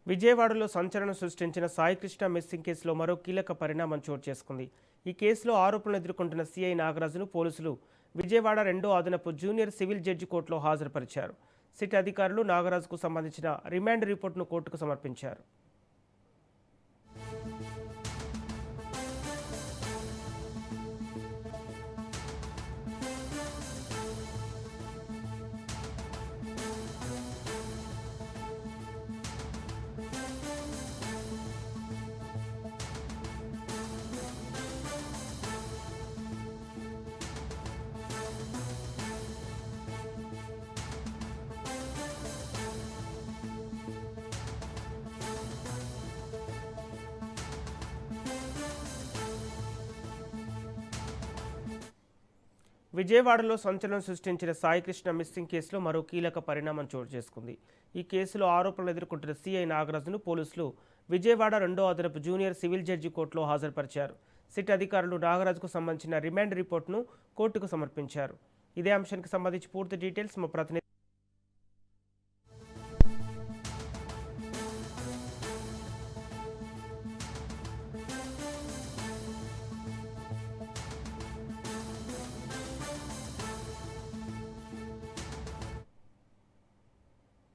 విజయవాడలో సంచలనం సృష్టించిన సాయికృష్ణ మిస్సింగ్ కేసులో మరో కీలక పరిణామం చోటు చేసుకుంది. ఈ కేసులో ఆరోపణలు ఎదుర్కొంటున్న సిఐ నాగరాజును పోలీసులు విజయవాడ 2వ అదనపు జూనియర్ సివిల్ జడ్జి కోర్టులో హాజరుపరిచారు. సిట్ అధికారులు నాగరాజుకు సంబంధించిన రిమాండ్ రిపోర్టును కోర్టుకు సమర్పించారు. విజయవాడలో సంచలనం సృష్టించిన సాయికృష్ణ మిస్సింగ్ కేసులో మరో కీలక పరిణామం చోటు చేసుకుంది. ఈ కేసులో ఆరోపణలు ఎదుర్కొంటున్న సిఐ నాగరాజును పోలీసులు విజయవాడ 2వ అదనపు జూనియర్ సివిల్ జడ్జి కోర్టులో హాజరుపరిచారు. సిట్ అధికారులు నాగరాజుకు సంబంధించిన రిమాండ్ రిపోర్టును కోర్టుకు సమర్పించారు. ఇదే అంశానికి సంబంధించి పూర్తి డీటెయిల్స్ మా ప్రతినిధి